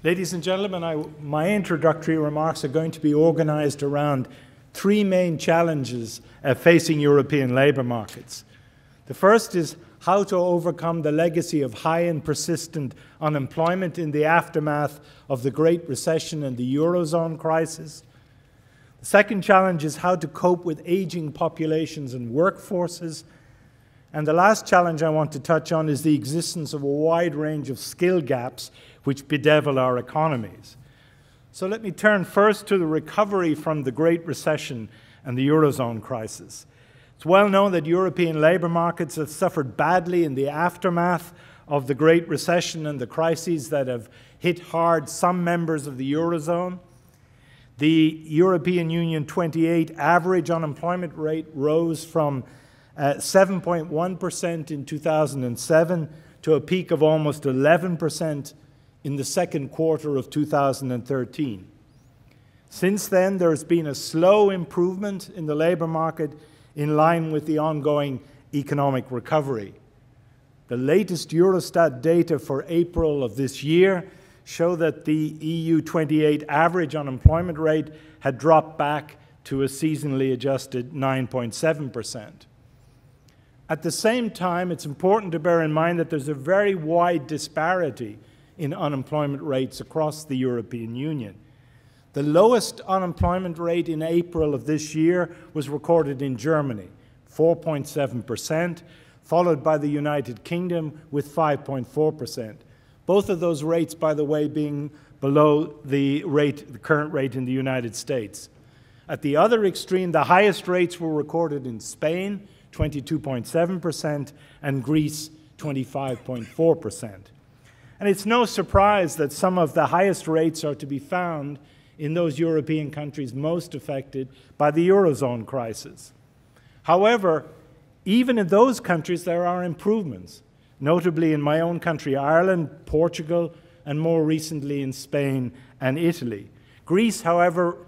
Ladies and gentlemen, my introductory remarks are going to be organized around three main challenges facing European labor markets. The first is how to overcome the legacy of high and persistent unemployment in the aftermath of the Great Recession and the Eurozone crisis. The second challenge is how to cope with aging populations and workforces. And the last challenge I want to touch on is the existence of a wide range of skill gaps which bedevil our economies. So let me turn first to the recovery from the Great Recession and the Eurozone crisis. It's well known that European labor markets have suffered badly in the aftermath of the Great Recession and the crises that have hit hard some members of the Eurozone. The European Union 28 average unemployment rate rose from 7.1% in 2007 to a peak of almost 11% in the second quarter of 2013. Since then, there has been a slow improvement in the labor market in line with the ongoing economic recovery. The latest Eurostat data for April of this year show that the EU 28 average unemployment rate had dropped back to a seasonally adjusted 9.7%. At the same time, it's important to bear in mind that there's a very wide disparity in unemployment rates across the European Union. The lowest unemployment rate in April of this year was recorded in Germany, 4.7%, followed by the United Kingdom with 5.4%. Both of those rates, by the way, being below the current rate in the United States. At the other extreme, the highest rates were recorded in Spain, 22.7%, and Greece, 25.4%. And it's no surprise that some of the highest rates are to be found in those European countries most affected by the Eurozone crisis. However, even in those countries there are improvements, notably in my own country, Ireland, Portugal, and more recently in Spain and Italy. Greece, however,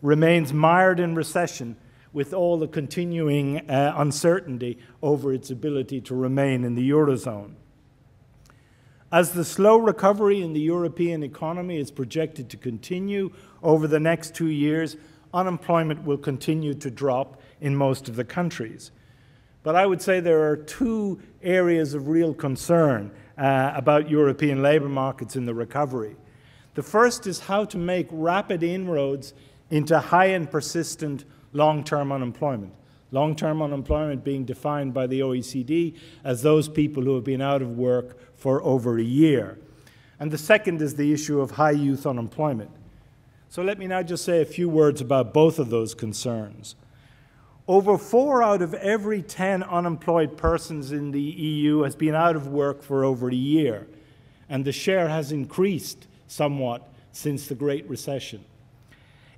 remains mired in recession with all the continuing uncertainty over its ability to remain in the Eurozone. As the slow recovery in the European economy is projected to continue over the next 2 years, unemployment will continue to drop in most of the countries. But I would say there are two areas of real concern about European labor markets in the recovery. The first is how to make rapid inroads into high and persistent long-term unemployment. Long-term unemployment being defined by the OECD as those people who have been out of work for over a year. And the second is the issue of high youth unemployment. So let me now just say a few words about both of those concerns. Over 4 out of every 10 unemployed persons in the EU has been out of work for over a year, and the share has increased somewhat since the Great Recession.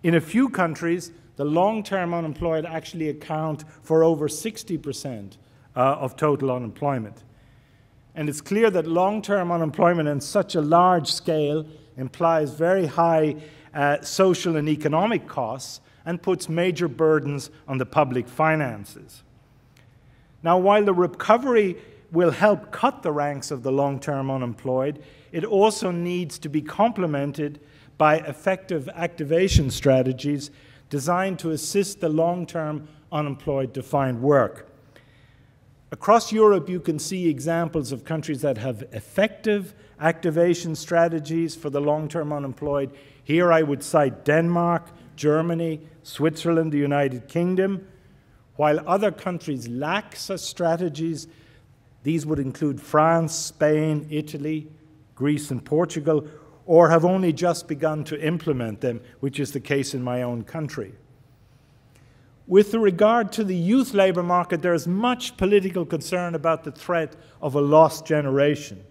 In a few countries, the long-term unemployed actually account for over 60% of total unemployment. And it's clear that long-term unemployment on such a large scale implies very high social and economic costs and puts major burdens on the public finances. Now, while the recovery will help cut the ranks of the long-term unemployed, it also needs to be complemented by effective activation strategies designed to assist the long-term unemployed to find work. Across Europe, you can see examples of countries that have effective activation strategies for the long-term unemployed. Here I would cite Denmark, Germany, Switzerland, the United Kingdom. While other countries lack such strategies, these would include France, Spain, Italy, Greece, and Portugal, or have only just begun to implement them, which is the case in my own country. With regard to the youth labor market, there is much political concern about the threat of a lost generation.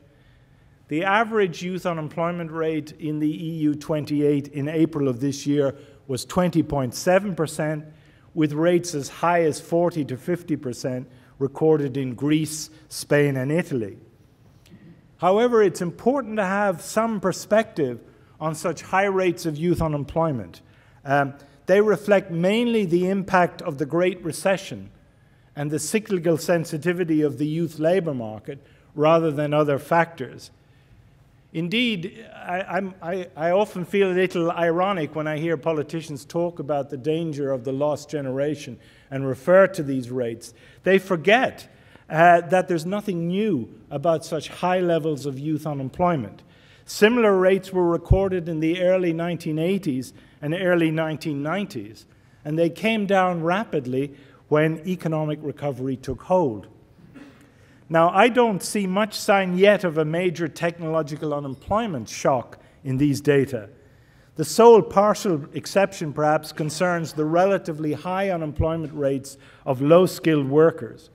The average youth unemployment rate in the EU 28 in April of this year was 20.7%, with rates as high as 40 to 50% recorded in Greece, Spain, and Italy. However, it's important to have some perspective on such high rates of youth unemployment. They reflect mainly the impact of the Great Recession and the cyclical sensitivity of the youth labor market rather than other factors. Indeed, I often feel a little ironic when I hear politicians talk about the danger of the lost generation and refer to these rates. They forget that there's nothing new about such high levels of youth unemployment. Similar rates were recorded in the early 1980s and early 1990s, and they came down rapidly when economic recovery took hold. Now, I don't see much sign yet of a major technological unemployment shock in these data. The sole partial exception, perhaps, concerns the relatively high unemployment rates of low-skilled workers.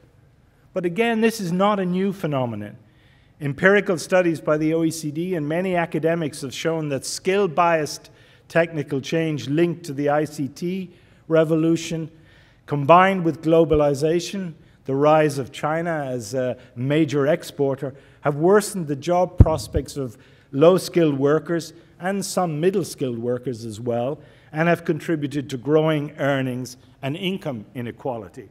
But again, this is not a new phenomenon. Empirical studies by the OECD and many academics have shown that skill-biased technical change linked to the ICT revolution, combined with globalization, the rise of China as a major exporter, have worsened the job prospects of low-skilled workers and some middle-skilled workers as well, and have contributed to growing earnings and income inequality.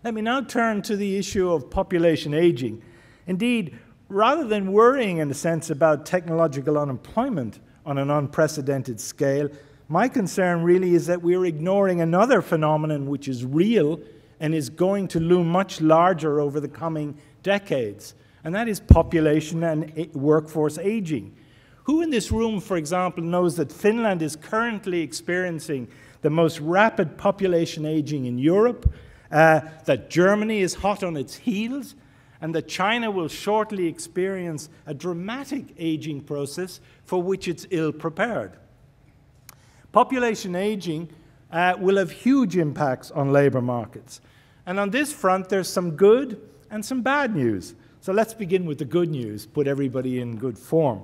Let me now turn to the issue of population aging. Indeed, rather than worrying in a sense about technological unemployment on an unprecedented scale, my concern really is that we're ignoring another phenomenon which is real and is going to loom much larger over the coming decades, and that is population and workforce aging. Who in this room, for example, knows that Finland is currently experiencing the most rapid population aging in Europe, that Germany is hot on its heels, and that China will shortly experience a dramatic aging process for which it's ill-prepared? Population aging will have huge impacts on labor markets. And on this front, there's some good and some bad news. So let's begin with the good news, put everybody in good form.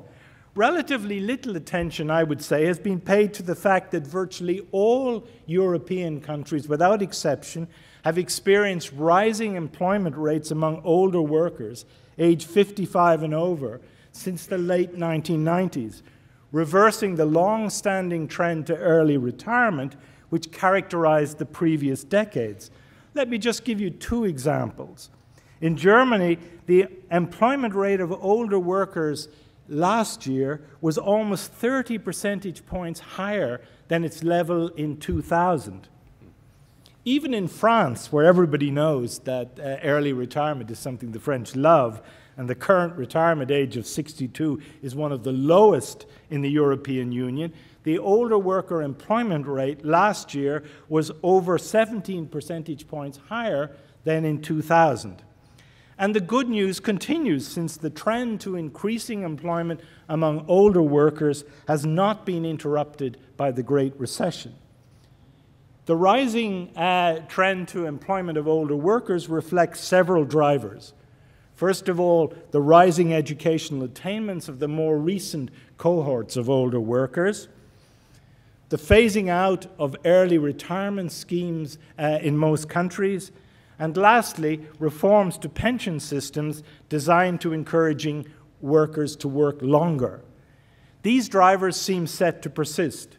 Relatively little attention, I would say, has been paid to the fact that virtually all European countries, without exception, have experienced rising employment rates among older workers, aged 55 and over, since the late 1990s, reversing the long-standing trend to early retirement, which characterized the previous decades. Let me just give you two examples. In Germany, the employment rate of older workers last year was almost 30 percentage points higher than its level in 2000. Even in France, where everybody knows that early retirement is something the French love, and the current retirement age of 62 is one of the lowest in the European Union, the older worker employment rate last year was over 17 percentage points higher than in 2000. And the good news continues, since the trend to increasing employment among older workers has not been interrupted by the Great Recession. The rising trend to employment of older workers reflects several drivers. First of all, the rising educational attainments of the more recent cohorts of older workers, the phasing out of early retirement schemes in most countries, and lastly, reforms to pension systems designed to encouraging workers to work longer. These drivers seem set to persist.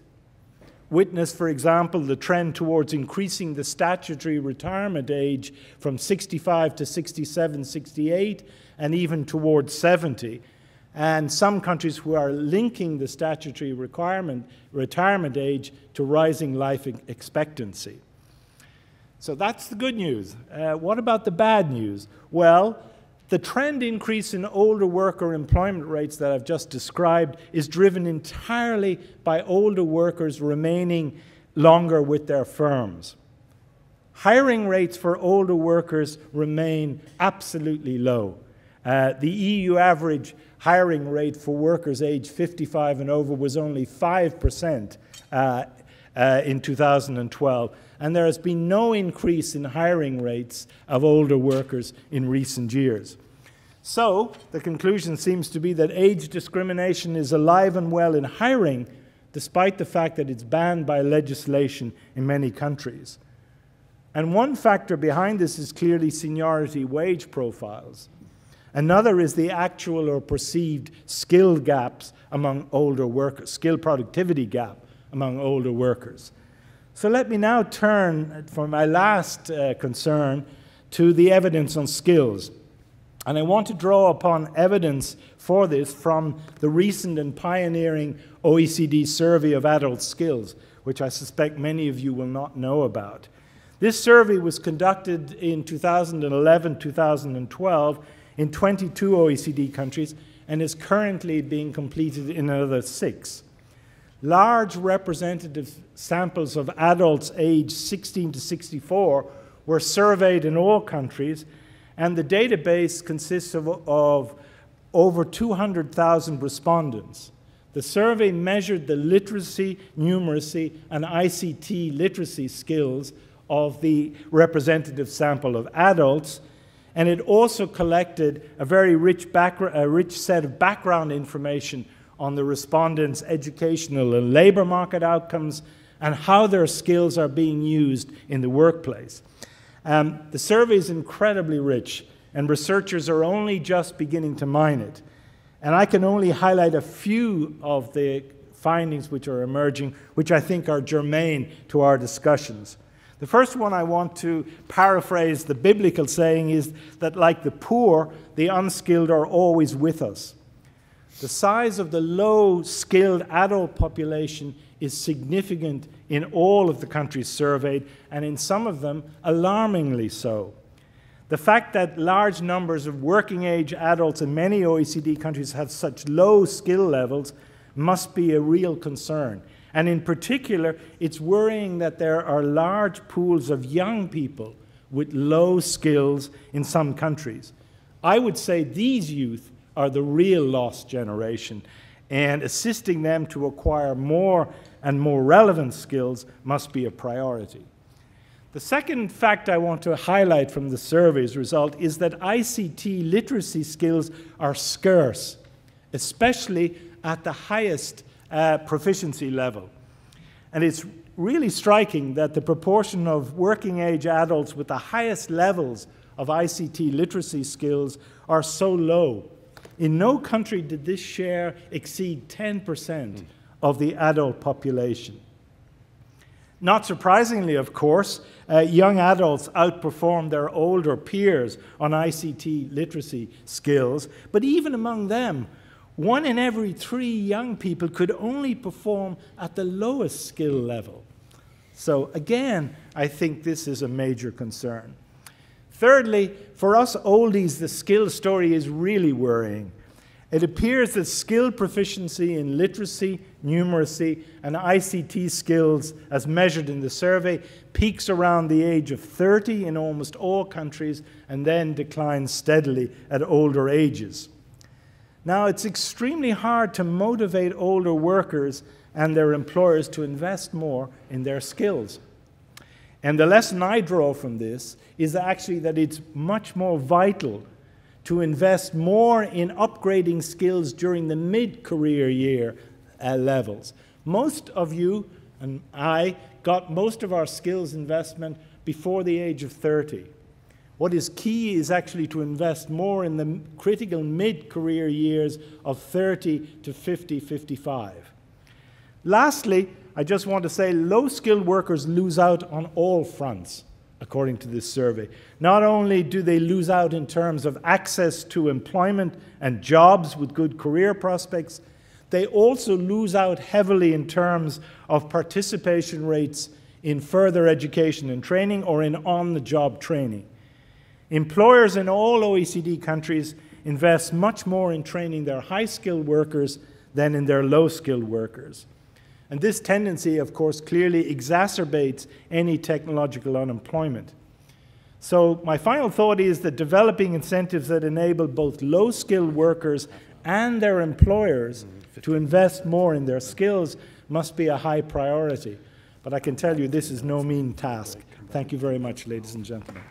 Witness, for example, the trend towards increasing the statutory retirement age from 65 to 67, 68, and even towards 70. And some countries who are linking the statutory retirement age to rising life expectancy. So that's the good news. What about the bad news? Well, the trend increase in older worker employment rates that I've just described is driven entirely by older workers remaining longer with their firms. Hiring rates for older workers remain absolutely low. The EU average hiring rate for workers aged 55 and over was only 5% in 2012. And there has been no increase in hiring rates of older workers in recent years. So the conclusion seems to be that age discrimination is alive and well in hiring, despite the fact that it's banned by legislation in many countries. And one factor behind this is clearly seniority wage profiles. Another is the actual or perceived skill gaps among older workers, skill productivity gap among older workers. So let me now turn, for my last concern, to the evidence on skills. And I want to draw upon evidence for this from the recent and pioneering OECD survey of adult skills, which I suspect many of you will not know about. This survey was conducted in 2011-2012 in 22 OECD countries and is currently being completed in another 6. Large representative samples of adults aged 16 to 64 were surveyed in all countries, and the database consists of over 200,000 respondents. The survey measured the literacy, numeracy, and ICT literacy skills of the representative sample of adults, and it also collected a very rich set of background information on the respondents' educational and labor market outcomes and how their skills are being used in the workplace. The survey is incredibly rich, and researchers are only just beginning to mine it. And I can only highlight a few of the findings which are emerging, which I think are germane to our discussions. The first one I want to paraphrase the biblical saying is that, like the poor, the unskilled are always with us. The size of the low-skilled adult population is significant in all of the countries surveyed, and in some of them, alarmingly so. The fact that large numbers of working-age adults in many OECD countries have such low skill levels must be a real concern. And in particular, it's worrying that there are large pools of young people with low skills in some countries. I would say these youth are the real lost generation, and assisting them to acquire more and more relevant skills must be a priority. The second fact I want to highlight from the survey's result is that ICT literacy skills are scarce, especially at the highest proficiency level. And it's really striking that the proportion of working-age adults with the highest levels of ICT literacy skills are so low. In no country did this share exceed 10% of the adult population. Not surprisingly, of course, young adults outperform their older peers on ICT literacy skills, but even among them, 1 in every 3 young people could only perform at the lowest skill level. So again, I think this is a major concern. Thirdly, for us oldies, the skill story is really worrying. It appears that skill proficiency in literacy, numeracy, and ICT skills, as measured in the survey, peaks around the age of 30 in almost all countries and then declines steadily at older ages. Now, it's extremely hard to motivate older workers and their employers to invest more in their skills. And the lesson I draw from this is actually that it's much more vital to invest more in upgrading skills during the mid-career year levels. Most of you and I got most of our skills investment before the age of 30. What is key is actually to invest more in the critical mid-career years of 30 to 50, 55. Lastly, I just want to say low-skilled workers lose out on all fronts, according to this survey. Not only do they lose out in terms of access to employment and jobs with good career prospects, they also lose out heavily in terms of participation rates in further education and training or in on-the-job training. Employers in all OECD countries invest much more in training their high-skilled workers than in their low-skilled workers. And this tendency, of course, clearly exacerbates any technological unemployment. So my final thought is that developing incentives that enable both low-skilled workers and their employers to invest more in their skills must be a high priority. But I can tell you this is no mean task. Thank you very much, ladies and gentlemen.